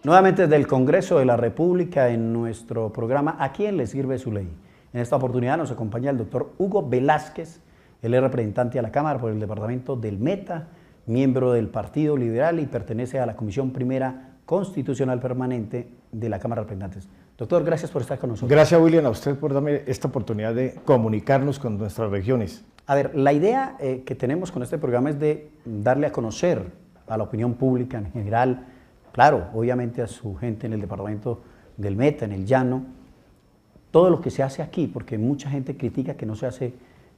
Nuevamente desde el Congreso de la República en nuestro programa ¿A quién le sirve su ley? En esta oportunidad nos acompaña el doctor Hugo Velázquez, él es representante a la Cámara por el departamento del Meta, miembro del Partido Liberal y pertenece a la Comisión Primera Constitucional Permanente de la Cámara de Representantes. Doctor, gracias por estar con nosotros. Gracias, William, a usted por darme esta oportunidad de comunicarnos con nuestras regiones. A ver, la idea que tenemos con este programa es de darle a conocer a la opinión pública en general, claro, obviamente a su gente en el departamento del Meta, en el Llano, todo lo que se hace aquí, porque mucha gente critica que no se hace,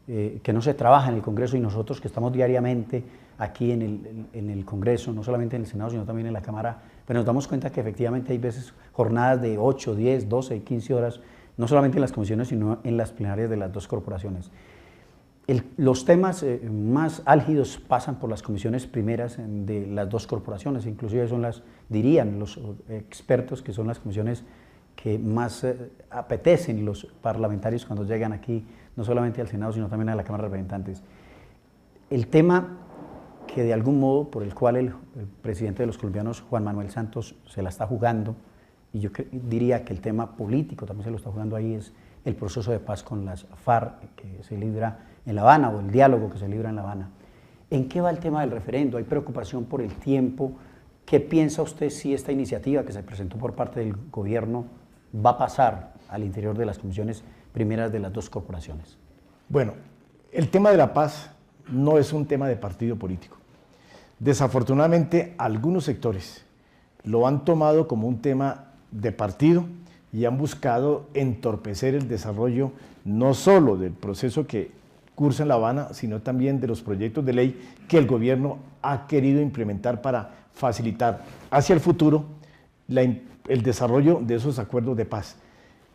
que no se trabaja en el Congreso, y nosotros que estamos diariamente aquí en el Congreso, no solamente en el Senado, sino también en la Cámara, pero nos damos cuenta que efectivamente hay veces jornadas de 8, 10, 12, 15 horas, no solamente en las comisiones, sino en las plenarias de las dos corporaciones. Los temas más álgidos pasan por las comisiones primeras de las dos corporaciones, inclusive son dirían los expertos que son las comisiones que más apetecen los parlamentarios cuando llegan aquí, no solamente al Senado, sino también a la Cámara de Representantes. El tema que de algún modo por el cual el presidente de los colombianos, Juan Manuel Santos, se la está jugando, y yo diría que el tema político también se lo está jugando ahí, es el proceso de paz con las FARC que se libra en La Habana, o el diálogo que se libra en La Habana. ¿En qué va el tema del referendo? ¿Hay preocupación por el tiempo? ¿Qué piensa usted si esta iniciativa que se presentó por parte del gobierno va a pasar al interior de las comisiones primeras de las dos corporaciones? Bueno, el tema de la paz no es un tema de partido político. Desafortunadamente, algunos sectores lo han tomado como un tema de partido y han buscado entorpecer el desarrollo no solo del proceso que cursa en La Habana, sino también de los proyectos de ley que el gobierno ha querido implementar para facilitar hacia el futuro el desarrollo de esos acuerdos de paz.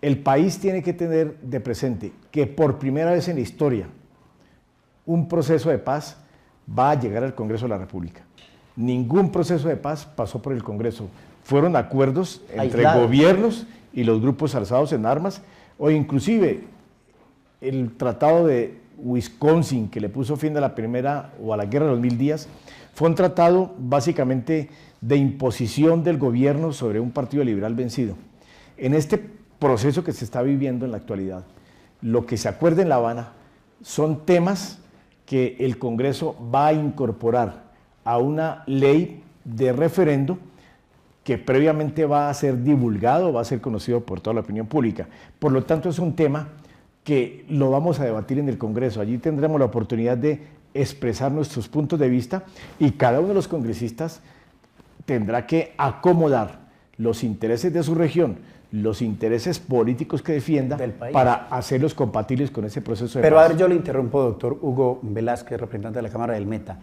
El país tiene que tener de presente que por primera vez en la historia un proceso de paz va a llegar al Congreso de la República. Ningún proceso de paz pasó por el Congreso. Fueron acuerdos entre gobiernos y los grupos alzados en armas, o inclusive el Tratado de Wisconsin, que le puso fin a la primera o a la guerra de los 1000 días, fue un tratado básicamente de imposición del gobierno sobre un partido liberal vencido. En este proceso que se está viviendo en la actualidad, lo que se acuerda en La Habana son temas que el Congreso va a incorporar a una ley de referendo que previamente va a ser divulgado, va a ser conocido por toda la opinión pública. Por lo tanto, es un tema que lo vamos a debatir en el Congreso. Allí tendremos la oportunidad de expresar nuestros puntos de vista y cada uno de los congresistas tendrá que acomodar los intereses de su región, los intereses políticos que defienda para hacerlos compatibles con ese proceso de paz. Pero a ver, yo le interrumpo, doctor Hugo Velázquez, representante de la Cámara del Meta.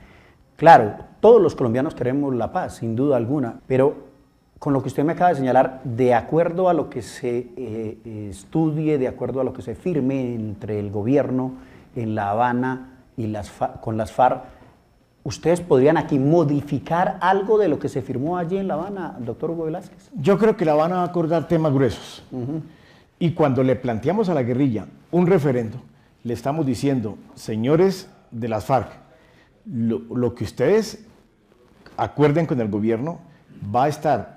Claro, todos los colombianos queremos la paz, sin duda alguna, pero con lo que usted me acaba de señalar, de acuerdo a lo que se estudie, de acuerdo a lo que se firme entre el gobierno en La Habana y con las FARC, ¿ustedes podrían aquí modificar algo de lo que se firmó allí en La Habana, doctor Hugo Velázquez? Yo creo que La Habana va a acordar temas gruesos. Y cuando le planteamos a la guerrilla un referendo, le estamos diciendo, señores de las FARC, lo que ustedes acuerden con el gobierno va a estar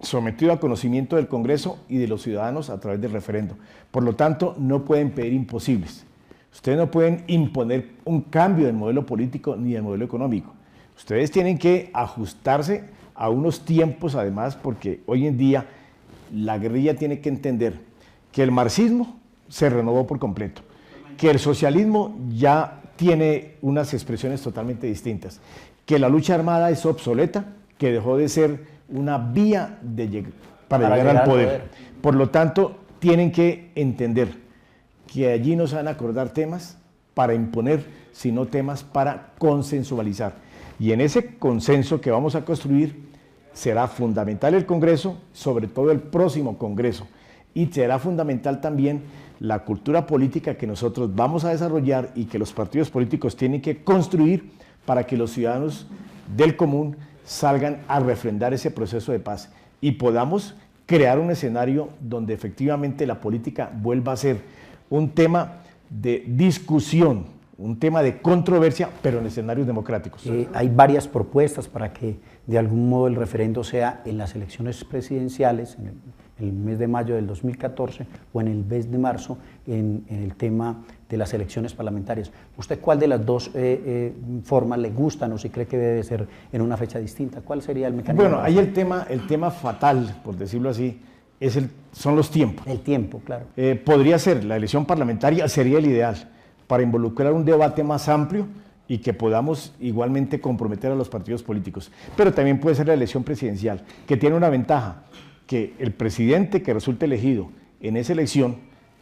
sometido a conocimiento del Congreso y de los ciudadanos a través del referendo. Por lo tanto, no pueden pedir imposibles. Ustedes no pueden imponer un cambio del modelo político ni del modelo económico. Ustedes tienen que ajustarse a unos tiempos, además, porque hoy en día la guerrilla tiene que entender que el marxismo se renovó por completo, que el socialismo ya tiene unas expresiones totalmente distintas, que la lucha armada es obsoleta, que dejó de ser una vía para llegar al poder. Por lo tanto, tienen que entender que allí no se van a acordar temas para imponer, sino temas para consensualizar. Y en ese consenso que vamos a construir será fundamental el Congreso, sobre todo el próximo Congreso, y será fundamental también la cultura política que nosotros vamos a desarrollar y que los partidos políticos tienen que construir para que los ciudadanos del común salgan a refrendar ese proceso de paz y podamos crear un escenario donde efectivamente la política vuelva a ser un tema de discusión, un tema de controversia, pero en escenarios democráticos. Hay varias propuestas para que de algún modo el referendo sea en las elecciones presidenciales, en el mes de mayo del 2014 o en el mes de marzo en el tema de las elecciones parlamentarias. ¿Usted cuál de las dos formas le gustan o si cree que debe ser en una fecha distinta? ¿Cuál sería el mecanismo? Bueno, ahí el tema fatal, por decirlo así, son los tiempos. El tiempo, claro. Podría ser, la elección parlamentaria sería el ideal para involucrar un debate más amplio y que podamos igualmente comprometer a los partidos políticos. Pero también puede ser la elección presidencial, que tiene una ventaja, que el presidente que resulte elegido en esa elección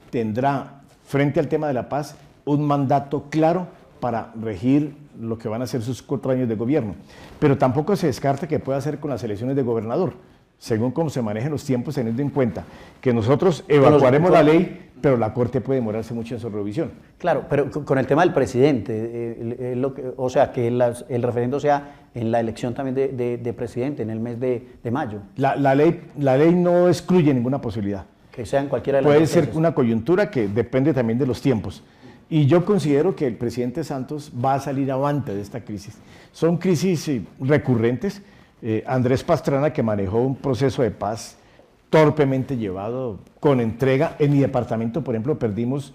tendrá, frente al tema de la paz, un mandato claro para regir lo que van a ser sus 4 años de gobierno. Pero tampoco se descarta que pueda hacer con las elecciones de gobernador, según cómo se manejen los tiempos, teniendo en cuenta que nosotros evaluaremos la ley, pero la Corte puede demorarse mucho en su revisión. Claro, pero con el tema del presidente, o sea, que el referendo sea en la elección también de presidente, en el mes de mayo. La ley no excluye ninguna posibilidad. Que sea en cualquiera de las Puede dos ser fechas. una coyuntura que depende también de los tiempos. Y yo considero que el presidente Santos va a salir avante de esta crisis. Son crisis recurrentes. Andrés Pastrana, que manejó un proceso de paz torpemente llevado, con entrega. En mi departamento, por ejemplo, perdimos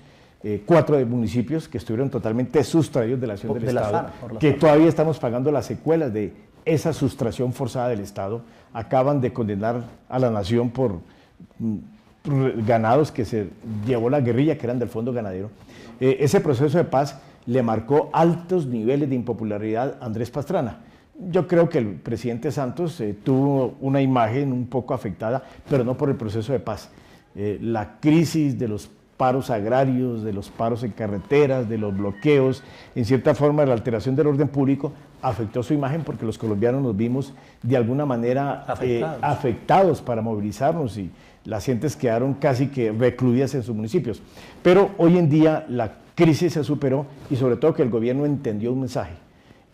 4 municipios que estuvieron totalmente sustraídos de la acción del Estado, que todavía estamos pagando las secuelas de esa sustracción forzada del Estado. Acaban de condenar a la nación por ganados que se llevó la guerrilla, que eran del Fondo Ganadero. Ese proceso de paz le marcó altos niveles de impopularidad a Andrés Pastrana. Yo creo que el presidente Santos tuvo una imagen un poco afectada, pero no por el proceso de paz. La crisis de los paros agrarios, de los paros en carreteras, de los bloqueos, en cierta forma la alteración del orden público, afectó su imagen porque los colombianos nos vimos de alguna manera afectados para movilizarnos y las gentes quedaron casi que recluidas en sus municipios. Pero hoy en día la crisis se superó y sobre todo que el gobierno entendió un mensaje.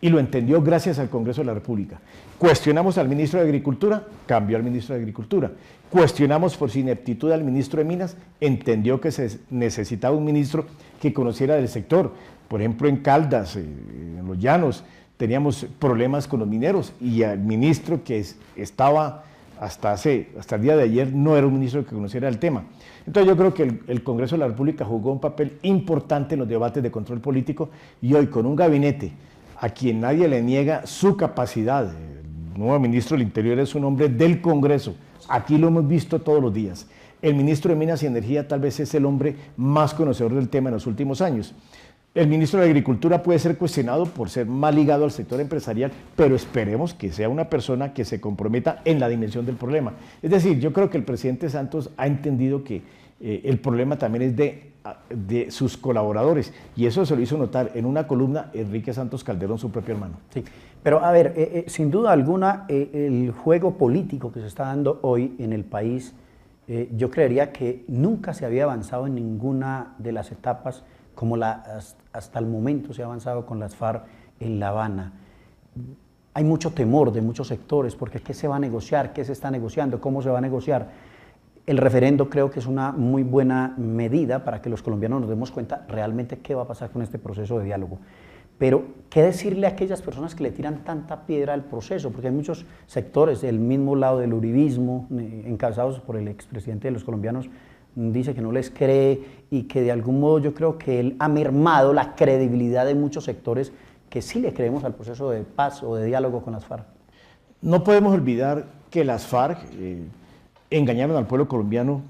Y lo entendió gracias al Congreso de la República. Cuestionamos al ministro de Agricultura, cambió al ministro de Agricultura. Cuestionamos por su ineptitud al ministro de Minas, entendió que se necesitaba un ministro que conociera del sector. Por ejemplo, en Caldas, en los Llanos, teníamos problemas con los mineros y el ministro que estaba hasta el día de ayer no era un ministro que conociera el tema. Entonces yo creo que el Congreso de la República jugó un papel importante en los debates de control político y hoy con un gabinete a quien nadie le niega su capacidad. El nuevo ministro del Interior es un hombre del Congreso, aquí lo hemos visto todos los días. El ministro de Minas y Energía tal vez es el hombre más conocedor del tema en los últimos años. El ministro de Agricultura puede ser cuestionado por ser más ligado al sector empresarial, pero esperemos que sea una persona que se comprometa en la dimensión del problema. Es decir, yo creo que el presidente Santos ha entendido que el problema también es de sus colaboradores, y eso se lo hizo notar en una columna Enrique Santos Calderón, su propio hermano. Sí, pero a ver, sin duda alguna, el juego político que se está dando hoy en el país, yo creería que nunca se había avanzado en ninguna de las etapas como hasta el momento se ha avanzado con las FARC en La Habana. Hay mucho temor de muchos sectores, porque ¿qué se va a negociar? ¿Qué se está negociando? ¿Cómo se va a negociar? El referendo creo que es una muy buena medida para que los colombianos nos demos cuenta realmente qué va a pasar con este proceso de diálogo. Pero, ¿qué decirle a aquellas personas que le tiran tanta piedra al proceso? Porque hay muchos sectores del mismo lado del uribismo, encabezados por el expresidente de los colombianos, dice que no les cree y que de algún modo yo creo que él ha mermado la credibilidad de muchos sectores que sí le creemos al proceso de paz o de diálogo con las FARC. No podemos olvidar que las FARC engañaron al pueblo colombiano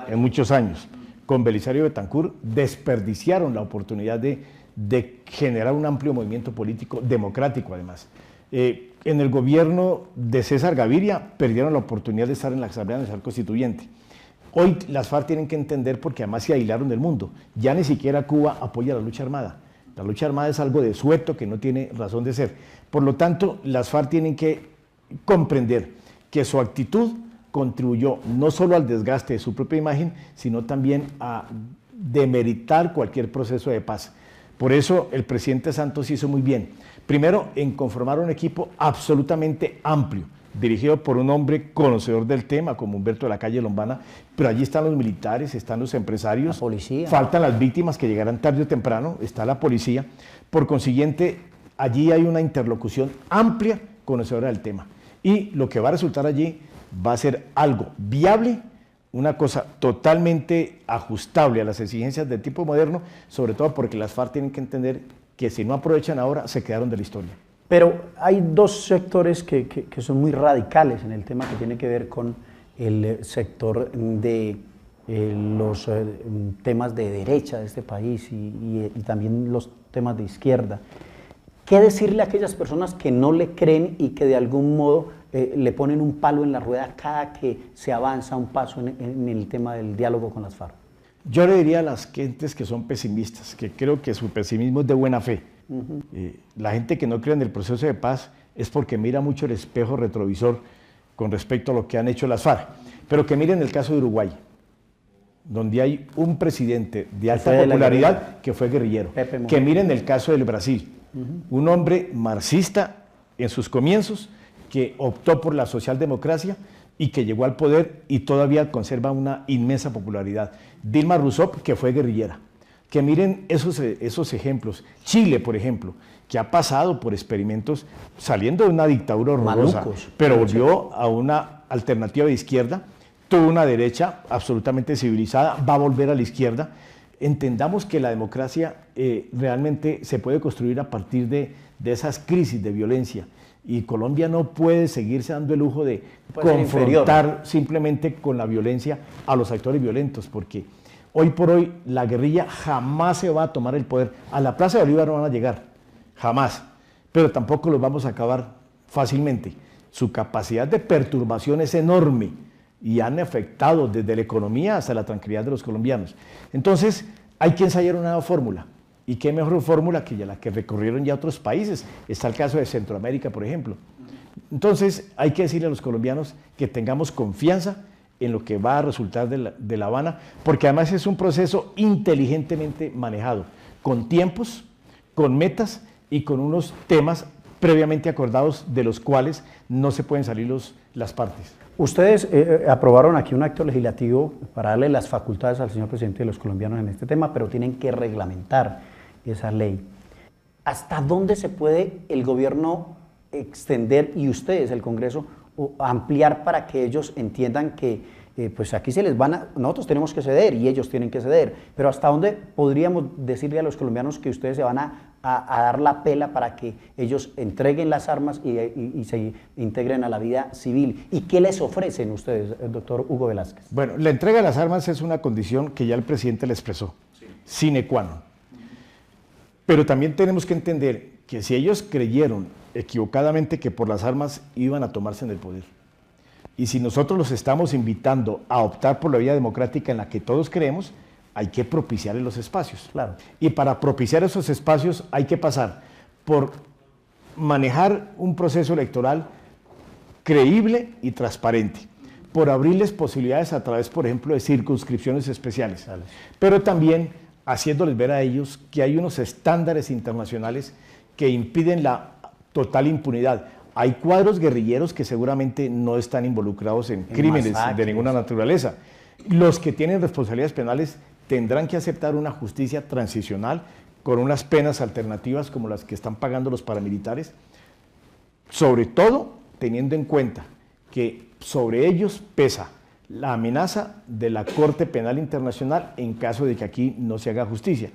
en muchos años. Con Belisario Betancur desperdiciaron la oportunidad de generar un amplio movimiento político democrático además. En el gobierno de César Gaviria perdieron la oportunidad de estar en la Asamblea Nacional Constituyente. Hoy las FARC tienen que entender, porque además se aislaron del mundo, ya ni siquiera Cuba apoya la lucha armada. La lucha armada es algo desueto que no tiene razón de ser. Por lo tanto, las FARC tienen que comprender que su actitud contribuyó no solo al desgaste de su propia imagen, sino también a demeritar cualquier proceso de paz. Por eso el presidente Santos hizo muy bien. Primero, en conformar un equipo absolutamente amplio, dirigido por un hombre conocedor del tema, como Humberto de la Calle Lombana, pero allí están los militares, están los empresarios, la policía, faltan las víctimas que llegarán tarde o temprano, está la policía. Por consiguiente, allí hay una interlocución amplia, conocedora del tema. Y lo que va a resultar allí va a ser algo viable, una cosa totalmente ajustable a las exigencias del tipo moderno, sobre todo porque las FARC tienen que entender que si no aprovechan ahora, se quedaron de la historia. Pero hay dos sectores que son muy radicales en el tema que tiene que ver con el sector de los temas de derecha de este país y también los temas de izquierda. ¿Qué decirle a aquellas personas que no le creen y que de algún modo le ponen un palo en la rueda cada que se avanza un paso en el tema del diálogo con las FARC? Yo le diría a las gentes que son pesimistas, que creo que su pesimismo es de buena fe. La gente que no cree en el proceso de paz es porque mira mucho el espejo retrovisor con respecto a lo que han hecho las FARC. Pero que miren el caso de Uruguay, donde hay un presidente de alta popularidad que fue guerrillero. Que miren el caso del Brasil, un hombre marxista en sus comienzos que optó por la socialdemocracia y que llegó al poder y todavía conserva una inmensa popularidad. Dilma Rousseff, que fue guerrillera. Que miren esos ejemplos. Chile, por ejemplo, que ha pasado por experimentos saliendo de una dictadura horrorosa, pero volvió a una alternativa de izquierda, tuvo una derecha absolutamente civilizada, va a volver a la izquierda. Entendamos que la democracia realmente se puede construir a partir de esas crisis de violencia, y Colombia no puede seguirse dando el lujo de confrontar simplemente con la violencia a los actores violentos, porque hoy por hoy la guerrilla jamás se va a tomar el poder. A la Plaza de Bolívar no van a llegar, jamás, pero tampoco los vamos a acabar fácilmente. Su capacidad de perturbación es enorme y han afectado desde la economía hasta la tranquilidad de los colombianos. Entonces hay que ensayar una nueva fórmula. ¿Y qué mejor fórmula que la que recorrieron ya otros países? Está el caso de Centroamérica, por ejemplo. Entonces hay que decirle a los colombianos que tengamos confianza en lo que va a resultar de La Habana, porque además es un proceso inteligentemente manejado, con tiempos, con metas y con unos temas previamente acordados de los cuales no se pueden salir las partes. Ustedes aprobaron aquí un acto legislativo para darle las facultades al señor presidente de los colombianos en este tema, pero tienen que reglamentar esa ley. ¿Hasta dónde se puede el gobierno extender y ustedes, el Congreso, ampliar para que ellos entiendan que pues aquí nosotros tenemos que ceder y ellos tienen que ceder, pero hasta dónde podríamos decirle a los colombianos que ustedes se van a dar la pela para que ellos entreguen las armas y se integren a la vida civil? ¿Y qué les ofrecen ustedes, el doctor Hugo Velázquez? Bueno, la entrega de las armas es una condición que ya el presidente le expresó, sine qua non. Pero también tenemos que entender que si ellos creyeron equivocadamente que por las armas iban a tomarse en el poder, y si nosotros los estamos invitando a optar por la vía democrática en la que todos creemos, hay que propiciarles los espacios. Claro. Y para propiciar esos espacios hay que pasar por manejar un proceso electoral creíble y transparente, por abrirles posibilidades a través, por ejemplo, de circunscripciones especiales, pero también haciéndoles ver a ellos que hay unos estándares internacionales que impiden la total impunidad. Hay cuadros guerrilleros que seguramente no están involucrados en crímenes de ninguna naturaleza. Los que tienen responsabilidades penales tendrán que aceptar una justicia transicional con unas penas alternativas como las que están pagando los paramilitares, sobre todo teniendo en cuenta que sobre ellos pesa la amenaza de la Corte Penal Internacional en caso de que aquí no se haga justicia.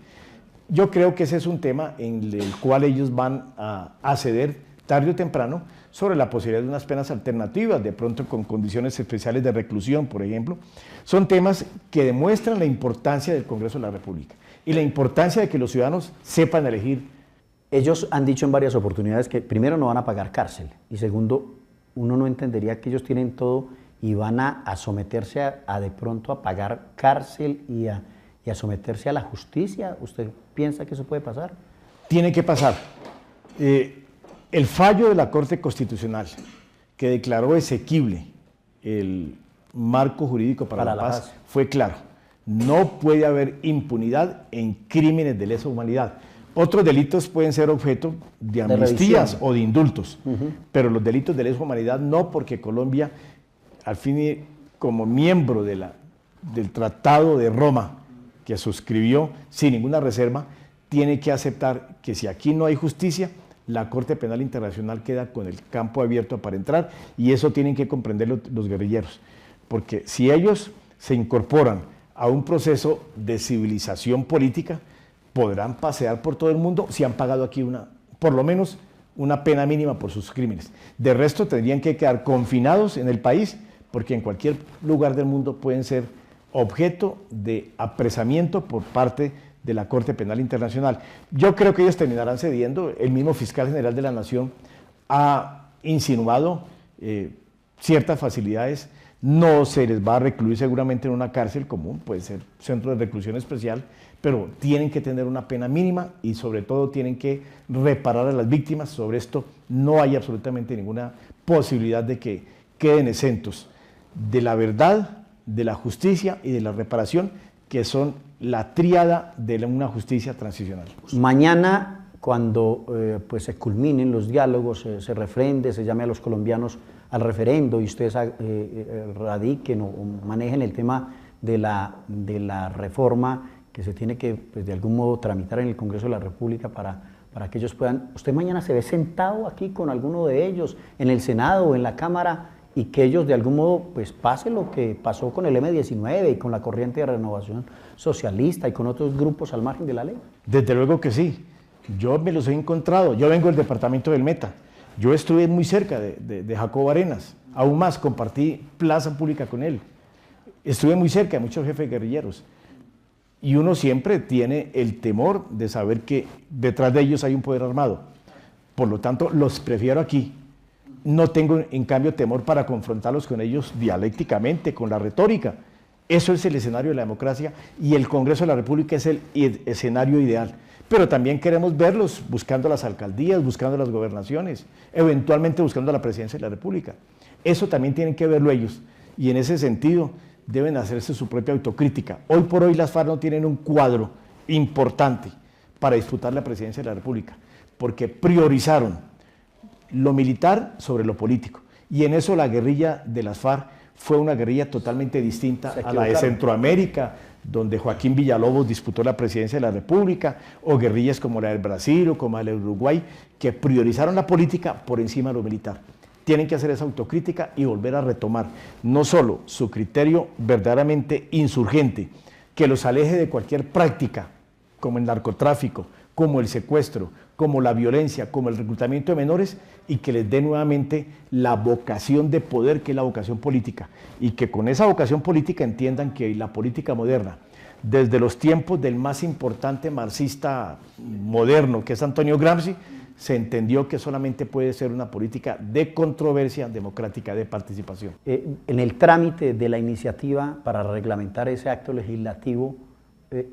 Yo creo que ese es un tema en el cual ellos van a ceder tarde o temprano sobre la posibilidad de unas penas alternativas, de pronto con condiciones especiales de reclusión, por ejemplo. Son temas que demuestran la importancia del Congreso de la República y la importancia de que los ciudadanos sepan elegir. Ellos han dicho en varias oportunidades que primero no van a pagar cárcel y segundo, uno no entendería que ellos tienen todo y van a someterse de pronto a pagar cárcel y a someterse a la justicia. ¿Usted piensa que eso puede pasar? Tiene que pasar. El fallo de la Corte Constitucional que declaró exequible el marco jurídico para la paz fue claro. No puede haber impunidad en crímenes de lesa humanidad. Otros delitos pueden ser objeto de amnistías o de indultos, pero los delitos de lesa humanidad no, porque Colombia, al fin, como miembro del Tratado de Roma, que suscribió sin ninguna reserva, tiene que aceptar que si aquí no hay justicia, la Corte Penal Internacional queda con el campo abierto para entrar, y eso tienen que comprender los guerrilleros, porque si ellos se incorporan a un proceso de civilización política, podrán pasear por todo el mundo si han pagado aquí por lo menos una pena mínima por sus crímenes. De resto tendrían que quedar confinados en el país, porque en cualquier lugar del mundo pueden ser objeto de apresamiento por parte de la Corte Penal Internacional. Yo creo que ellos terminarán cediendo. El mismo fiscal general de la Nación ha insinuado ciertas facilidades. No se les va a recluir seguramente en una cárcel común, puede ser centro de reclusión especial, pero tienen que tener una pena mínima y sobre todo tienen que reparar a las víctimas. Sobre esto no hay absolutamente ninguna posibilidad de que queden exentos de la verdad, de la justicia y de la reparación, que son la tríada de una justicia transicional. Mañana, cuando pues se culminen los diálogos, se refrende, se llame a los colombianos al referendo y ustedes radiquen o manejen el tema de la reforma que se tiene que, pues, de algún modo tramitar en el Congreso de la República para que ellos puedan... ¿Usted mañana se ve sentado aquí con alguno de ellos en el Senado o en la Cámara y que ellos de algún modo pues pase lo que pasó con el M-19 y con la corriente de renovación socialista y con otros grupos al margen de la ley? Desde luego que sí. Yo me los he encontrado. Yo vengo del departamento del Meta. Yo estuve muy cerca de Jacobo Arenas. Aún más, compartí plaza pública con él. Estuve muy cerca de muchos jefes guerrilleros. Y uno siempre tiene el temor de saber que detrás de ellos hay un poder armado. Por lo tanto, los prefiero aquí. No tengo, en cambio, temor para confrontarlos con ellos dialécticamente, con la retórica. Eso es el escenario de la democracia y el Congreso de la República es el escenario ideal. Pero también queremos verlos buscando las alcaldías, buscando las gobernaciones, eventualmente buscando la presidencia de la República. Eso también tienen que verlo ellos y en ese sentido deben hacerse su propia autocrítica. Hoy por hoy las FARC no tienen un cuadro importante para disputar la presidencia de la República, porque priorizaron lo militar sobre lo político. Y en eso la guerrilla de las FARC fue una guerrilla totalmente distinta a la de Centroamérica, donde Joaquín Villalobos disputó la presidencia de la República, o guerrillas como la del Brasil o como la del Uruguay, que priorizaron la política por encima de lo militar. Tienen que hacer esa autocrítica y volver a retomar no solo su criterio verdaderamente insurgente, que los aleje de cualquier práctica, como el narcotráfico, como el secuestro, como la violencia, como el reclutamiento de menores, y que les dé nuevamente la vocación de poder, que es la vocación política, y que con esa vocación política entiendan que la política moderna, desde los tiempos del más importante marxista moderno, que es Antonio Gramsci, se entendió que solamente puede ser una política de controversia democrática, de participación. En el trámite de la iniciativa para reglamentar ese acto legislativo,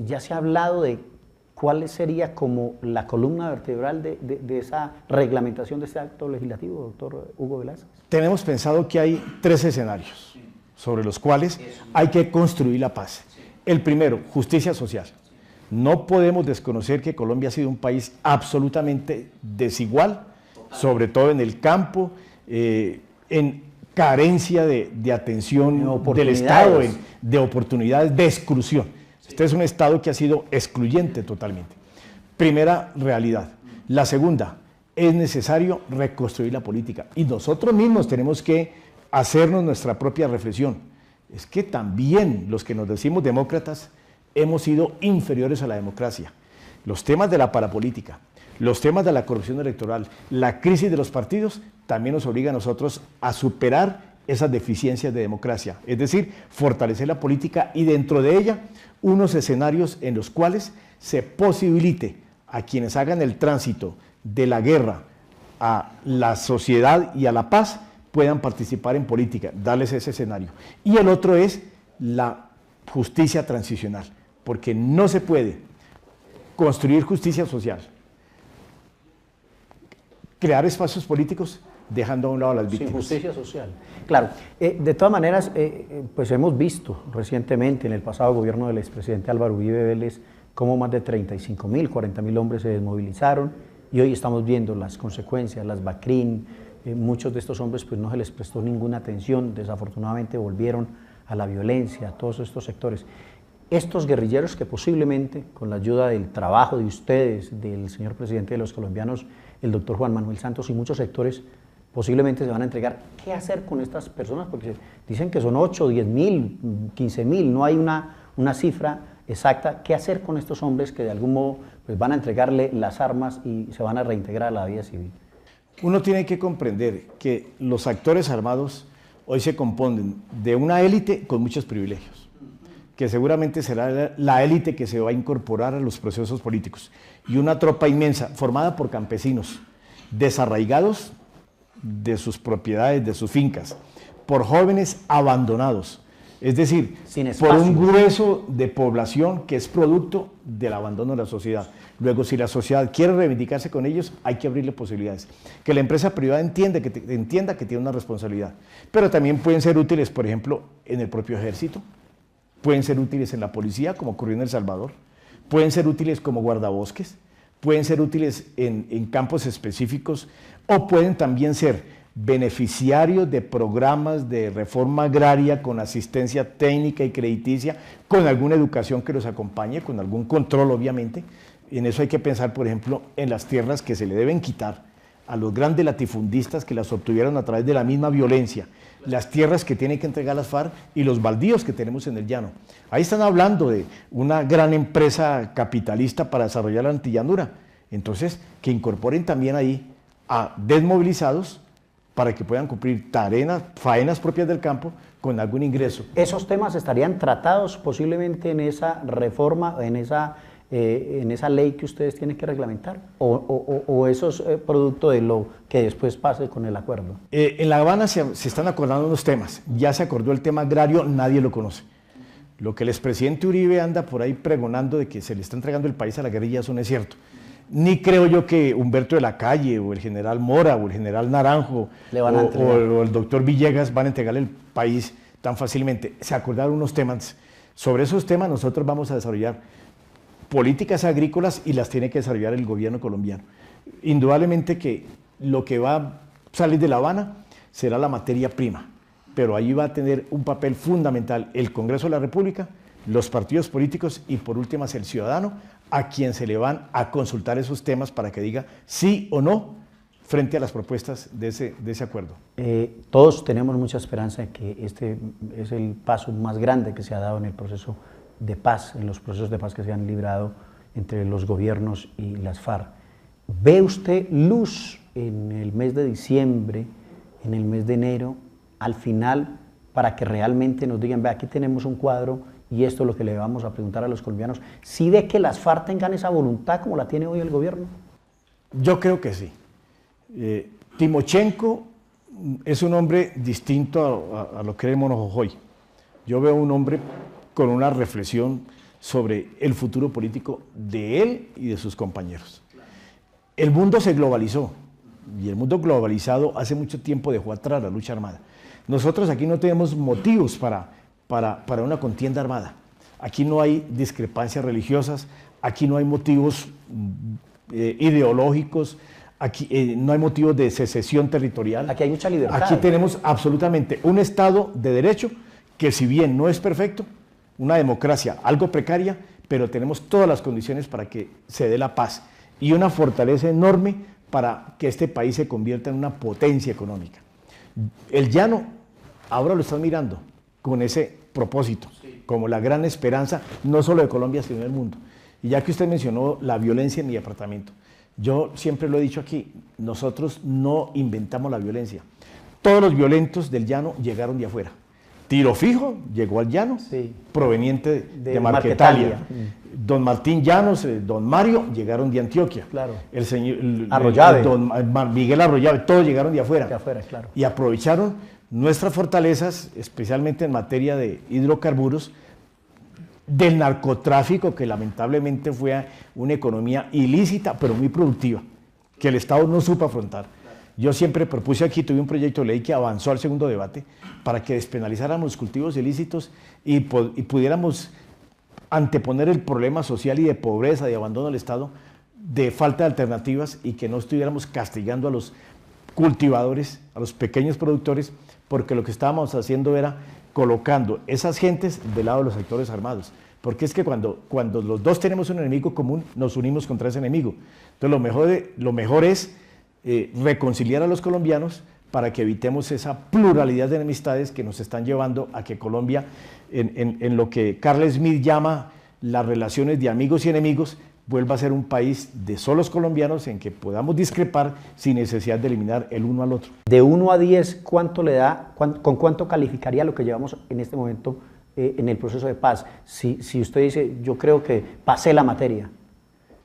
ya se ha hablado de cuál sería como la columna vertebral de esa reglamentación de ese acto legislativo, doctor Hugo Velázquez. Tenemos pensado que hay 3 escenarios sobre los cuales hay que construir la paz. El primero, justicia social. No podemos desconocer que Colombia ha sido un país absolutamente desigual, sobre todo en el campo, en carencia de atención del Estado, de oportunidades, de exclusión. Este es un Estado que ha sido excluyente totalmente. Primera realidad. La segunda, es necesario reconstruir la política. Y nosotros mismos tenemos que hacernos nuestra propia reflexión. Es que también los que nos decimos demócratas hemos sido inferiores a la democracia. Los temas de la parapolítica, los temas de la corrupción electoral, la crisis de los partidos, también nos obliga a nosotros a superar esas deficiencias de democracia, es decir, fortalecer la política y dentro de ella unos escenarios en los cuales se posibilite a quienes hagan el tránsito de la guerra a la sociedad y a la paz puedan participar en política, darles ese escenario. Y el otro es la justicia transicional, porque no se puede construir justicia social, crear espacios políticos dejando a un lado a las víctimas. Sin justicia social. Claro, de todas maneras, pues hemos visto recientemente en el pasado gobierno del expresidente Álvaro Uribe Vélez cómo más de 35.000, 40.000 hombres se desmovilizaron y hoy estamos viendo las consecuencias, las BACRIM, muchos de estos hombres pues no se les prestó ninguna atención, desafortunadamente volvieron a la violencia, a todos estos sectores. Estos guerrilleros que posiblemente con la ayuda del trabajo de ustedes, del señor presidente de los colombianos, el doctor Juan Manuel Santos, y muchos sectores posiblemente se van a entregar. ¿Qué hacer con estas personas? Porque dicen que son 8, 10.000, 15.000, no hay una cifra exacta. ¿Qué hacer con estos hombres que de algún modo pues, van a entregarle las armas y se van a reintegrar a la vida civil? Uno tiene que comprender que los actores armados hoy se componen de una élite con muchos privilegios, que seguramente será la élite que se va a incorporar a los procesos políticos, y una tropa inmensa formada por campesinos desarraigados de sus propiedades, de sus fincas, por jóvenes abandonados, es decir, por un grueso de población que es producto del abandono de la sociedad. Luego, si la sociedad quiere reivindicarse con ellos, hay que abrirle posibilidades. Que la empresa privada entienda que tiene una responsabilidad, pero también pueden ser útiles, por ejemplo, en el propio ejército, pueden ser útiles en la policía, como ocurrió en El Salvador, pueden ser útiles como guardabosques, pueden ser útiles en campos específicos, o pueden también ser beneficiarios de programas de reforma agraria con asistencia técnica y crediticia, con alguna educación que los acompañe, con algún control obviamente. Y en eso hay que pensar, por ejemplo, en las tierras que se le deben quitar a los grandes latifundistas que las obtuvieron a través de la misma violencia, las tierras que tienen que entregar las FARC y los baldíos que tenemos en el llano. Ahí están hablando de una gran empresa capitalista para desarrollar la antillanura. Entonces, que incorporen también ahí a desmovilizados para que puedan cumplir faenas propias del campo con algún ingreso. ¿Esos temas estarían tratados posiblemente en esa reforma, en esa ley que ustedes tienen que reglamentar? ¿O eso es producto de lo que después pase con el acuerdo? En La Habana se están acordando unos temas. Ya se acordó el tema agrario, nadie lo conoce. Lo que el expresidente Uribe anda por ahí pregonando de que se le está entregando el país a la guerrilla, eso no es cierto. Ni creo yo que Humberto de la Calle, o el general Mora, o el general Naranjo, o el doctor Villegas van a entregarle el país tan fácilmente. Se acordaron unos temas. Sobre esos temas nosotros vamos a desarrollar políticas agrícolas y las tiene que desarrollar el gobierno colombiano. Indudablemente que lo que va a salir de La Habana será la materia prima, pero ahí va a tener un papel fundamental el Congreso de la República, los partidos políticos y por último el ciudadano, a quien se le van a consultar esos temas para que diga sí o no frente a las propuestas de ese acuerdo. Todos tenemos mucha esperanza de que este es el paso más grande que se ha dado en el proceso de paz, en los procesos de paz que se han librado entre los gobiernos y las FARC. ¿Ve usted luz en el mes de diciembre, en el mes de enero, al final, para que realmente nos digan, ve, aquí tenemos un cuadro y esto es lo que le vamos a preguntar a los colombianos? ¿Sí ve que las FARC tengan esa voluntad como la tiene hoy el gobierno? Yo creo que sí. Timochenko es un hombre distinto a lo que era Monojojoy. Yo veo un hombre con una reflexión sobre el futuro político de él y de sus compañeros. El mundo se globalizó y el mundo globalizado hace mucho tiempo dejó atrás la lucha armada. Nosotros aquí no tenemos motivos para una contienda armada. Aquí no hay discrepancias religiosas, aquí no hay motivos ideológicos, aquí no hay motivos de secesión territorial. Aquí hay mucha libertad. Aquí tenemos absolutamente un Estado de Derecho que, si bien no es perfecto, una democracia algo precaria, pero tenemos todas las condiciones para que se dé la paz y una fortaleza enorme para que este país se convierta en una potencia económica. El llano ahora lo están mirando con ese propósito, como la gran esperanza, no solo de Colombia, sino del mundo. Y ya que usted mencionó la violencia en mi departamento, yo siempre lo he dicho aquí, nosotros no inventamos la violencia. Todos los violentos del llano llegaron de afuera. Tiro Fijo llegó al llano, sí, proveniente de Marquetalia. Don Martín Llanos, don Mario, llegaron de Antioquia. Claro. El señor Arroyave. Don Miguel Arroyave, todos llegaron de afuera. De afuera, claro. Y aprovecharon nuestras fortalezas, especialmente en materia de hidrocarburos, del narcotráfico, que lamentablemente fue una economía ilícita, pero muy productiva, que el Estado no supo afrontar. Yo siempre propuse aquí, tuve un proyecto de ley que avanzó al segundo debate para que despenalizáramos los cultivos ilícitos y pudiéramos anteponer el problema social y de pobreza, de abandono del Estado, de falta de alternativas, y que no estuviéramos castigando a los cultivadores, a los pequeños productores, porque lo que estábamos haciendo era colocando esas gentes del lado de los sectores armados. Porque es que cuando los dos tenemos un enemigo común, nos unimos contra ese enemigo. Entonces lo mejor es reconciliar a los colombianos para que evitemos esa pluralidad de enemistades que nos están llevando a que Colombia, en lo que Carl Smith llama las relaciones de amigos y enemigos, vuelva a ser un país de solos colombianos en que podamos discrepar sin necesidad de eliminar el uno al otro. De 1 a 10, ¿cuánto le da, con cuánto calificaría lo que llevamos en este momento en el proceso de paz? Si usted dice, yo creo que pasé la materia.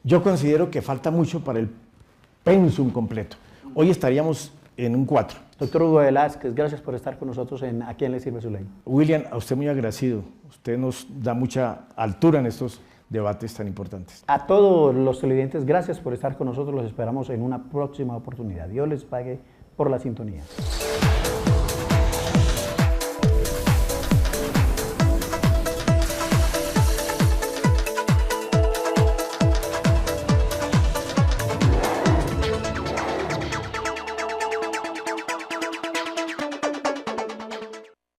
Yo considero que falta mucho para el pensum completo. Hoy estaríamos en un 4. Doctor Hugo Velázquez, gracias por estar con nosotros en ¿A quién le sirve su ley? William, a usted muy agradecido. Usted nos da mucha altura en estos debates tan importantes. A todos los televidentes, gracias por estar con nosotros. Los esperamos en una próxima oportunidad. Dios les pague por la sintonía.